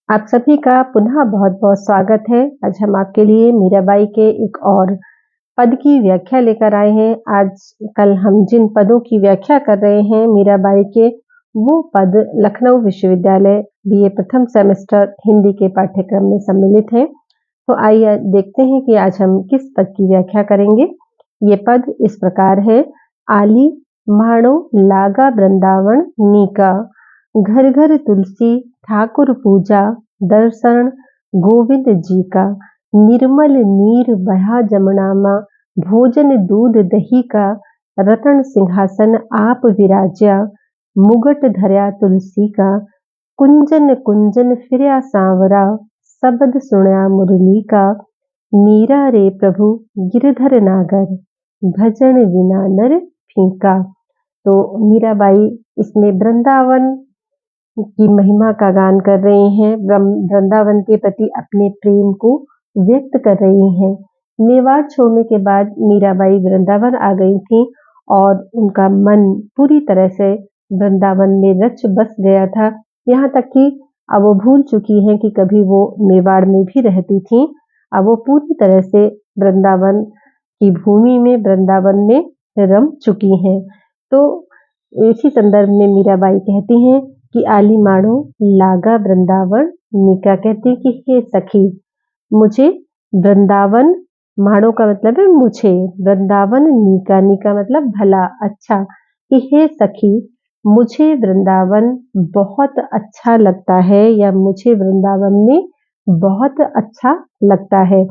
आप सभी का पुनः बहुत-बहुत स्वागत है। आज हम आपके लिए मीराबाई के एक और पद की व्याख्या लेकर आए हैं। आजकल हम जिन पदों की व्याख्या कर रहे हैं मीराबाई के, वो पद लखनऊ विश्वविद्यालय बीए प्रथम सेमेस्टर हिंदी के पाठ्यक्रम में सम्मिलित हैं। तो आइए देखते हैं कि आज हम किस पद की व्याख्या करेंगे। ये पद इस प्रकार है। आली माणो लागा वृंदावन नीका, घर घर तुलसी ठाकुर पूजा, दर्शन गोविंद जी का, निर्मल नीर बहा जमनामा, भोजन दूध दही का, रतन सिंहासन आप विराज्या, मुगट धर्या तुलसी का, कुंजन कुंजन फिरया सांवरा, शब्द सुनया मुरली का, मीरा रे प्रभु गिरधर नागर, भजन विना नर फीका। तो मीराबाई इसमें वृंदावन की महिमा का गान कर रही हैं, वृंदावन के प्रति अपने प्रेम को व्यक्त कर रही हैं। मेवाड़ छोड़ने के बाद मीराबाई वृंदावन आ गई थी और उनका मन पूरी तरह से वृंदावन में रच बस गया था। यहाँ तक कि अब वो भूल चुकी हैं कि कभी वो मेवाड़ में भी रहती थी। अब वो पूरी तरह से वृंदावन की भूमि में, वृंदावन में रम चुकी हैं। तो इसी संदर्भ में मीराबाई कहती हैं कि आली माणो लागा वृंदावन नीका, कहती कि हे सखी, मुझे वृंदावन, माणो का मतलब है मुझे, वृंदावन नीका, नीका मतलब भला, अच्छा, कि हे सखी, मुझे वृंदावन बहुत अच्छा लगता है, या मुझे वृंदावन में बहुत अच्छा लगता है।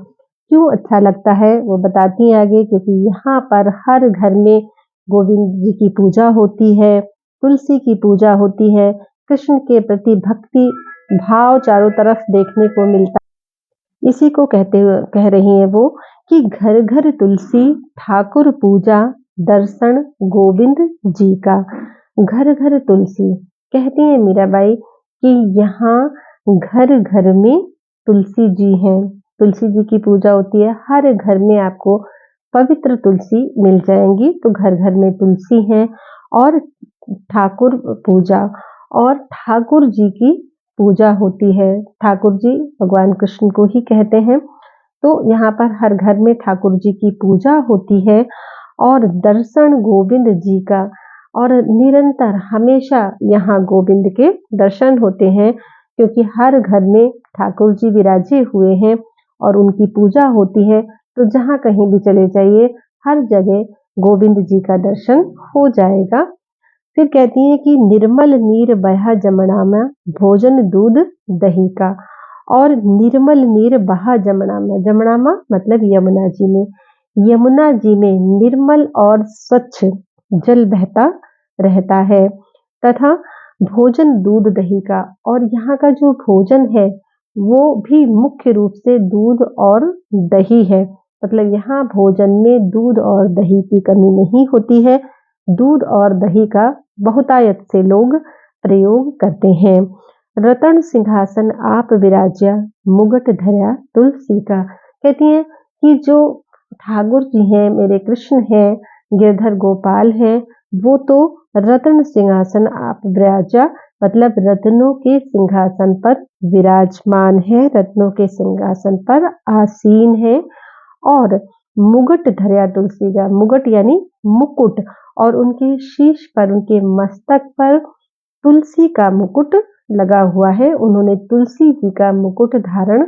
क्यों अच्छा लगता है वो बताती हैं आगे, क्योंकि यहाँ पर हर घर में गोविंद जी की पूजा होती है, तुलसी की पूजा होती है, कृष्ण के प्रति भक्ति भाव चारों तरफ देखने को मिलता है। इसी को कह रही हैं वो कि घर घर तुलसी ठाकुर पूजा, दर्शन गोविंद जी का। घर घर तुलसी, कहती हैं मीराबाई कि यहाँ घर घर में तुलसी जी हैं, तुलसी जी की पूजा होती है। हर घर में आपको पवित्र तुलसी मिल जाएंगी। तो घर घर में तुलसी हैं और ठाकुर पूजा, और ठाकुर जी की पूजा होती है। ठाकुर जी भगवान कृष्ण को ही कहते हैं। तो यहाँ पर हर घर में ठाकुर जी की पूजा होती है और दर्शन गोविंद जी का, और निरंतर हमेशा यहाँ गोविंद के दर्शन होते हैं, क्योंकि हर घर में ठाकुर जी विराजे हुए हैं और उनकी पूजा होती है। तो जहाँ कहीं भी चले जाइए, हर जगह गोविंद जी का दर्शन हो जाएगा। फिर कहती हैं कि निर्मल नीर बहा जमना में, भोजन दूध दही का, और निर्मल नीर बहा जमना में, जमनामा मतलब यमुना जी में, यमुना जी में निर्मल और स्वच्छ जल बहता रहता है, तथा भोजन दूध दही का, और यहाँ का जो भोजन है वो भी मुख्य रूप से दूध और दही है। मतलब यहाँ भोजन में दूध और दही की कमी नहीं होती है। दूध और दही का बहुतायत से लोग प्रयोग करते हैं। रतन सिंहासन आप विराज्या, मुगट धर्या तुलसी का, कहती हैं कि जो ठाकुर जी हैं, मेरे कृष्ण हैं, गिरधर गोपाल हैं, वो तो रतन सिंहासन आप विराजा, मतलब रत्नों के सिंहासन पर विराजमान है, रत्नों के सिंहासन पर आसीन है। और मुगट धर्या तुलसी का, मुगट यानी मुकुट, और उनके शीश पर, उनके मस्तक पर तुलसी का मुकुट लगा हुआ है। उन्होंने तुलसी जी का मुकुट धारण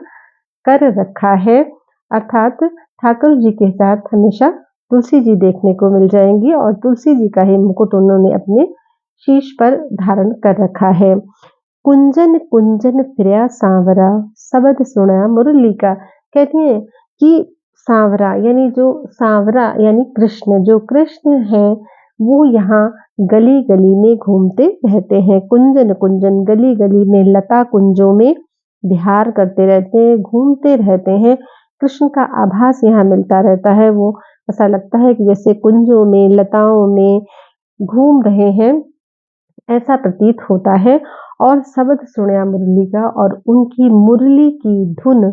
कर रखा है, अर्थात ठाकुर जी के साथ हमेशा तुलसी जी देखने को मिल जाएंगी, और तुलसी जी का ही मुकुट उन्होंने अपने शीश पर धारण कर रखा है। कुंजन कुंजन फिरया सांवरा, शब्द सुना मुरली का, कहती हैं कि सांवरा यानी जो सांवरा यानी कृष्ण, जो कृष्ण है वो यहाँ गली गली में घूमते रहते हैं। कुंजन कुंजन, गली गली में, लता कुंजों में विहार करते रहते हैं, घूमते रहते हैं। कृष्ण का आभास यहाँ मिलता रहता है। वो ऐसा लगता है कि जैसे कुंजों में, लताओं में घूम रहे हैं, ऐसा प्रतीत होता है। और शब्द सुनया मुरली का, और उनकी मुरली की धुन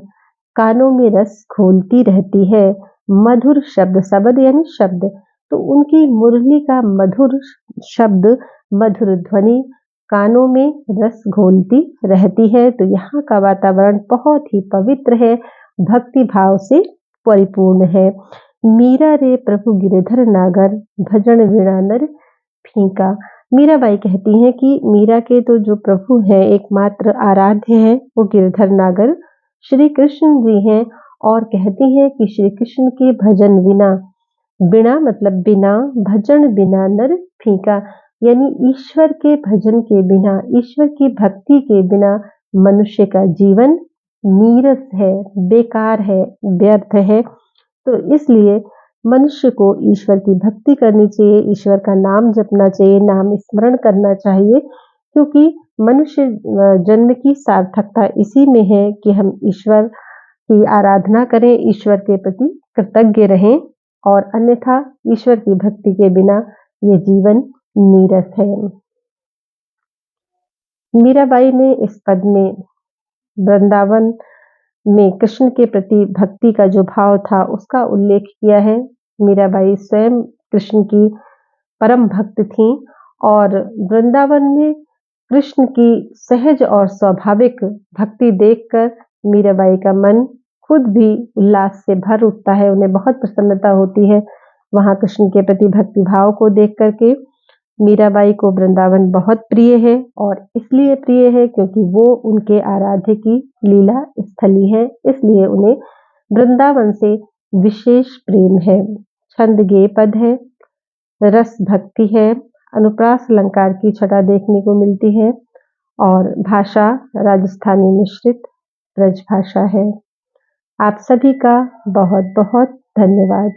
कानों में रस घोलती रहती है। मधुर शब्द, शब्द यानी शब्द, तो उनकी मुरली का मधुर शब्द, मधुर ध्वनि कानों में रस घोलती रहती है। तो यहाँ का वातावरण बहुत ही पवित्र है, भक्ति भाव से परिपूर्ण है। मीरा रे प्रभु गिरधर नागर, भजन वीणा नर फीका। मीराबाई कहती हैं कि मीरा के तो जो प्रभु हैं, एकमात्र आराध्य हैं, वो गिरधर नागर श्री कृष्ण जी हैं। और कहती हैं कि श्री कृष्ण के भजन बिना, बिना मतलब बिना, भजन बिना नर फीका, यानी ईश्वर के भजन के बिना, ईश्वर की भक्ति के बिना मनुष्य का जीवन नीरस है, बेकार है, व्यर्थ है। तो इसलिए मनुष्य को ईश्वर की भक्ति करनी चाहिए, ईश्वर का नाम जपना चाहिए, नाम स्मरण करना चाहिए, क्योंकि मनुष्य जन्म की सार्थकता इसी में है कि हम ईश्वर की आराधना करें, ईश्वर के प्रति कृतज्ञ रहें, और अन्यथा ईश्वर की भक्ति के बिना ये जीवन नीरस है। मीराबाई ने इस पद में वृंदावन में कृष्ण के प्रति भक्ति का जो भाव था उसका उल्लेख किया है। मीराबाई स्वयं कृष्ण की परम भक्त थीं और वृंदावन में कृष्ण की सहज और स्वाभाविक भक्ति देखकर मीराबाई का मन खुद भी उल्लास से भर उठता है, उन्हें बहुत प्रसन्नता होती है वहां कृष्ण के प्रति भक्ति भाव को देख करके। मीराबाई को वृंदावन बहुत प्रिय है, और इसलिए प्रिय है क्योंकि वो उनके आराध्य की लीला स्थली है, इसलिए उन्हें वृंदावन से विशेष प्रेम है। छंद गेय पद है, रस भक्ति है, अनुप्रास अलंकार की छटा देखने को मिलती है, और भाषा राजस्थानी मिश्रित ब्रज भाषा है। आप सभी का बहुत बहुत धन्यवाद।